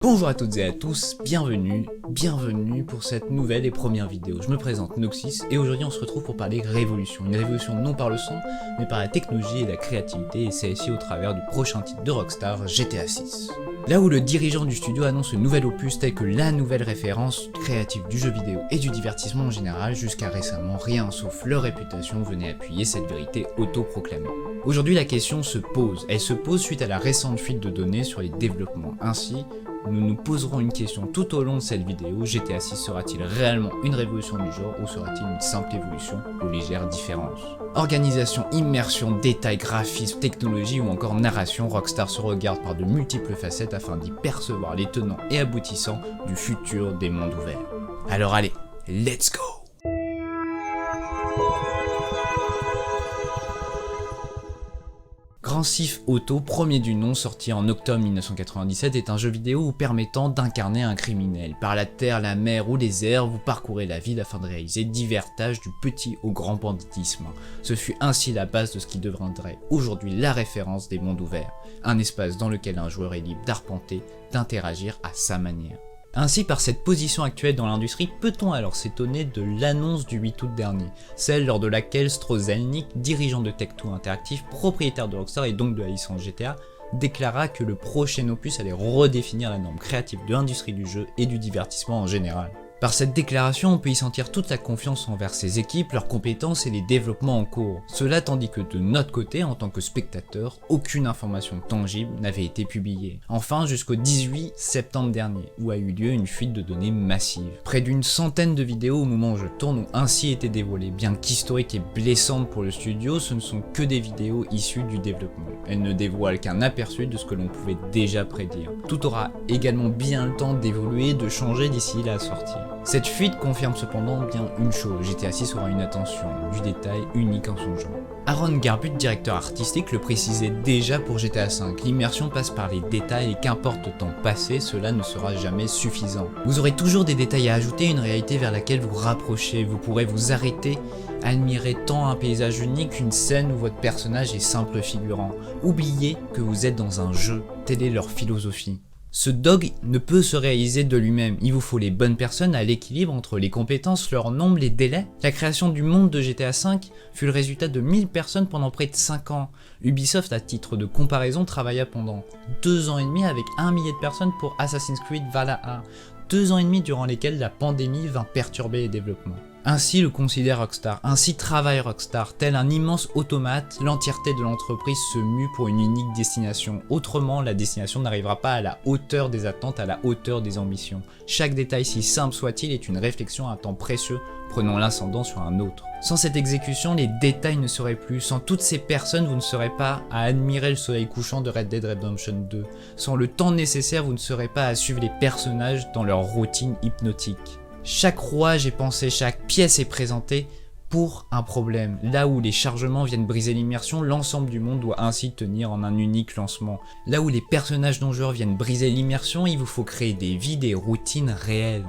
Bonjour à toutes et à tous, bienvenue pour cette nouvelle et première vidéo. Je me présente Noxys et aujourd'hui on se retrouve pour parler révolution. Une révolution non par le son, mais par la technologie et la créativité, et c'est ici au travers du prochain titre de Rockstar, GTA 6. Là où le dirigeant du studio annonce un nouvel opus tel que la nouvelle référence créative du jeu vidéo et du divertissement en général, jusqu'à récemment, rien sauf leur réputation venait appuyer cette vérité autoproclamée. Aujourd'hui la question se pose, elle se pose suite à la récente fuite de données sur les développements. Ainsi, nous nous poserons une question tout au long de cette vidéo, GTA 6 sera-t-il réellement une révolution du genre ou sera-t-il une simple évolution aux légères différences? Organisation, immersion, détails, graphisme, technologie ou encore narration, Rockstar se regarde par de multiples facettes afin d'y percevoir les tenants et aboutissants du futur des mondes ouverts. Alors allez, let's go! Grand Theft Auto, premier du nom, sorti en octobre 1997, est un jeu vidéo vous permettant d'incarner un criminel. Par la terre, la mer ou les airs, vous parcourez la ville afin de réaliser divers tâches du petit au grand banditisme. Ce fut ainsi la base de ce qui deviendrait aujourd'hui la référence des mondes ouverts, un espace dans lequel un joueur est libre d'arpenter, d'interagir à sa manière. Ainsi, par cette position actuelle dans l'industrie, peut-on alors s'étonner de l'annonce du 8 août dernier, celle lors de laquelle Strozelnik, dirigeant de Tech2 Interactive, propriétaire de Rockstar et donc de la licence GTA, déclara que le prochain opus allait redéfinir la norme créative de l'industrie du jeu et du divertissement en général. Par cette déclaration, on peut y sentir toute la confiance envers ses équipes, leurs compétences et les développements en cours. Cela tandis que de notre côté, en tant que spectateur, aucune information tangible n'avait été publiée. Enfin, jusqu'au 18 septembre dernier, où a eu lieu une fuite de données massive. Près d'une centaine de vidéos au moment où je tourne ont ainsi été dévoilées. Bien qu'historiques et blessantes pour le studio, ce ne sont que des vidéos issues du développement. Elles ne dévoilent qu'un aperçu de ce que l'on pouvait déjà prédire. Tout aura également bien le temps d'évoluer et de changer d'ici la sortie. Cette fuite confirme cependant bien une chose, GTA 6 aura une attention du détail unique en son genre. Aaron Garbut, directeur artistique, le précisait déjà pour GTA 5, l'immersion passe par les détails et qu'importe le temps passé, cela ne sera jamais suffisant. Vous aurez toujours des détails à ajouter, une réalité vers laquelle vous rapprochez, vous pourrez vous arrêter, admirer tant un paysage unique qu'une scène où votre personnage est simple figurant. Oubliez que vous êtes dans un jeu, telle est leur philosophie. Ce dog ne peut se réaliser de lui-même, il vous faut les bonnes personnes à l'équilibre entre les compétences, leur nombre, les délais. La création du monde de GTA V fut le résultat de 1000 personnes pendant près de 5 ans. Ubisoft, à titre de comparaison, travailla pendant 2 ans et demi avec 1 millier de personnes pour Assassin's Creed Valhalla. 2 ans et demi durant lesquels la pandémie vint perturber les développements. Ainsi le considère Rockstar, ainsi travaille Rockstar, tel un immense automate, l'entièreté de l'entreprise se mue pour une unique destination. Autrement, la destination n'arrivera pas à la hauteur des attentes, à la hauteur des ambitions. Chaque détail, si simple soit-il, est une réflexion à un temps précieux, prenant l'ascendant sur un autre. Sans cette exécution, les détails ne seraient plus. Sans toutes ces personnes, vous ne serez pas à admirer le soleil couchant de Red Dead Redemption 2. Sans le temps nécessaire, vous ne serez pas à suivre les personnages dans leur routine hypnotique. Chaque rouage est pensé, chaque pièce est présentée pour un problème. Là où les chargements viennent briser l'immersion, l'ensemble du monde doit ainsi tenir en un unique lancement. Là où les personnages non joueurs viennent briser l'immersion, il vous faut créer des vies, des routines réelles.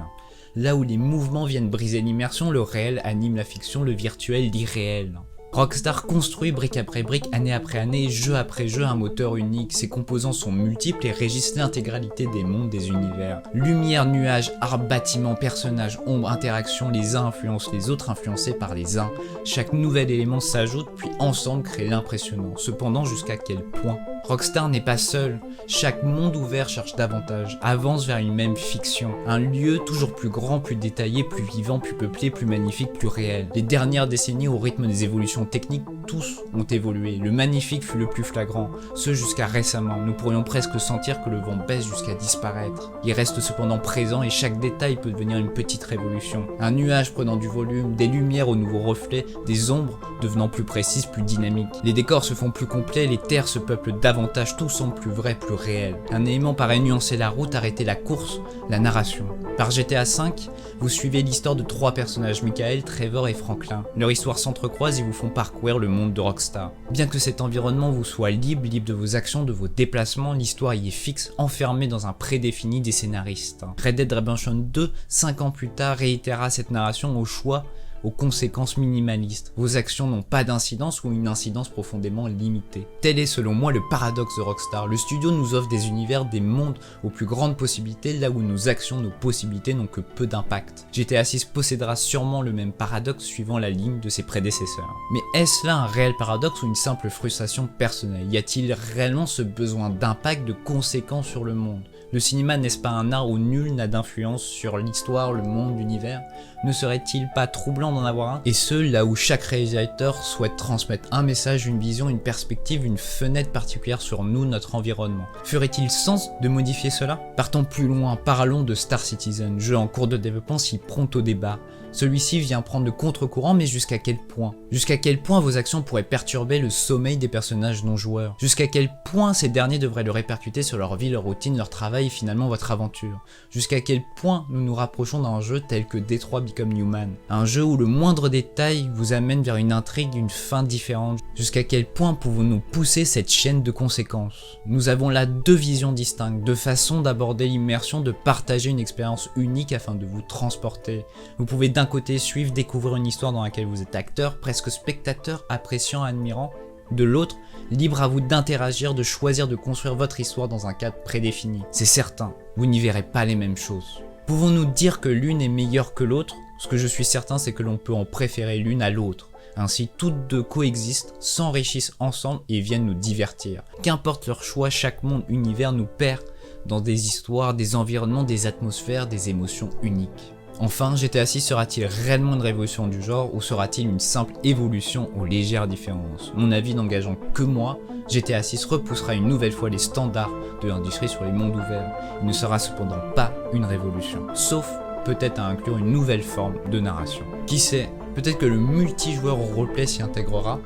Là où les mouvements viennent briser l'immersion, le réel anime la fiction, le virtuel l'irréel. Rockstar construit brique après brique, année après année, jeu après jeu, un moteur unique. Ses composants sont multiples et régissent l'intégralité des mondes, des univers. Lumière, nuages, arbres, bâtiments, personnages, ombres, interactions, les uns influencent les autres, influencés par les uns. Chaque nouvel élément s'ajoute, puis ensemble crée l'impressionnant. Cependant, jusqu'à quel point? Rockstar n'est pas seul. Chaque monde ouvert cherche davantage, avance vers une même fiction. Un lieu toujours plus grand, plus détaillé, plus vivant, plus peuplé, plus magnifique, plus réel. Les dernières décennies, au rythme des évolutions techniques, tous ont évolué. Le magnifique fut le plus flagrant, ce jusqu'à récemment. Nous pourrions presque sentir que le vent baisse jusqu'à disparaître. Il reste cependant présent et chaque détail peut devenir une petite révolution. Un nuage prenant du volume, des lumières aux nouveaux reflets, des ombres devenant plus précises, plus dynamiques. Les décors se font plus complets, les terres se peuplent davantage, tout semble plus vrai, plus réel. Un élément paraît nuancer la route, arrêter la course, la narration. Par GTA V, vous suivez l'histoire de 3 personnages, Michael, Trevor et Franklin. Leur histoire s'entrecroise et vous font parcourir le monde de Rockstar. Bien que cet environnement vous soit libre de vos actions, de vos déplacements, l'histoire y est fixe, enfermée dans un prédéfini des scénaristes. Red Dead Redemption 2, 5 ans plus tard, réitéra cette narration au choix aux conséquences minimalistes. Vos actions n'ont pas d'incidence ou une incidence profondément limitée. Tel est selon moi le paradoxe de Rockstar. Le studio nous offre des univers, des mondes aux plus grandes possibilités, là où nos actions, nos possibilités n'ont que peu d'impact. GTA 6 possédera sûrement le même paradoxe suivant la ligne de ses prédécesseurs. Mais est-ce là un réel paradoxe ou une simple frustration personnelle? Y a-t-il réellement ce besoin d'impact, de conséquences sur le monde? Le cinéma n'est-ce pas un art où nul n'a d'influence sur l'histoire, le monde, l'univers? Ne serait-il pas troublant d'en avoir un? Et ce, là où chaque réalisateur souhaite transmettre un message, une vision, une perspective, une fenêtre particulière sur nous, notre environnement. Ferait-il sens de modifier cela? Partons plus loin, parlons de Star Citizen, jeu en cours de développement si prompt au débat. Celui-ci vient prendre le contre-courant, mais jusqu'à quel point? Jusqu'à quel point vos actions pourraient perturber le sommeil des personnages non-joueurs? Jusqu'à quel point ces derniers devraient le répercuter sur leur vie, leur routine, leur travail et finalement votre aventure? Jusqu'à quel point nous nous rapprochons d'un jeu tel que Detroit Become Human? Un jeu où le moindre détail vous amène vers une intrigue, une fin différente. Jusqu'à quel point pouvons-nous pousser cette chaîne de conséquences? Nous avons là deux visions distinctes, deux façons d'aborder l'immersion, de partager une expérience unique afin de vous transporter. Vous pouvez d'un côté suivre, découvrir une histoire dans laquelle vous êtes acteur, presque spectateur, appréciant, admirant. De l'autre, libre à vous d'interagir, de choisir de construire votre histoire dans un cadre prédéfini. C'est certain, vous n'y verrez pas les mêmes choses. Pouvons-nous dire que l'une est meilleure que l'autre? Ce que je suis certain, c'est que l'on peut en préférer l'une à l'autre. Ainsi, toutes deux coexistent, s'enrichissent ensemble et viennent nous divertir. Qu'importe leur choix, chaque monde, univers nous perd dans des histoires, des environnements, des atmosphères, des émotions uniques. Enfin, GTA 6 sera-t-il réellement une révolution du genre ou sera-t-il une simple évolution aux légères différences? Mon avis n'engageant que moi, GTA 6 repoussera une nouvelle fois les standards de l'industrie sur les mondes ouverts. Il ne sera cependant pas une révolution, sauf peut-être à inclure une nouvelle forme de narration. Qui sait, peut-être que le multijoueur au roleplay s'y intégrera,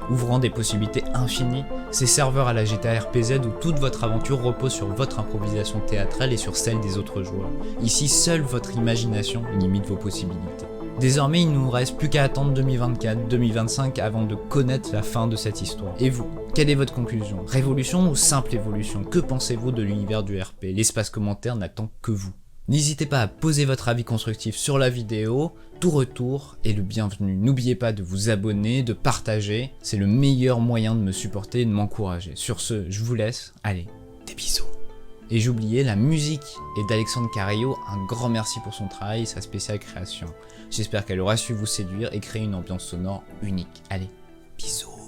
ouvrant des possibilités infinies, ces serveurs à la GTA RPZ où toute votre aventure repose sur votre improvisation théâtrale et sur celle des autres joueurs. Ici, seule votre imagination limite vos possibilités. Désormais, il ne nous reste plus qu'à attendre 2024-2025 avant de connaître la fin de cette histoire. Et vous, quelle est votre conclusion? Révolution ou simple évolution? Que pensez-vous de l'univers du RP? L'espace commentaire n'attend que vous. N'hésitez pas à poser votre avis constructif sur la vidéo, tout retour est le bienvenu. N'oubliez pas de vous abonner, de partager, c'est le meilleur moyen de me supporter et de m'encourager. Sur ce, je vous laisse, allez, des bisous. Et j'oubliais, la musique est d'Alexandre Carillo, un grand merci pour son travail et sa spéciale création. J'espère qu'elle aura su vous séduire et créer une ambiance sonore unique. Allez, bisous.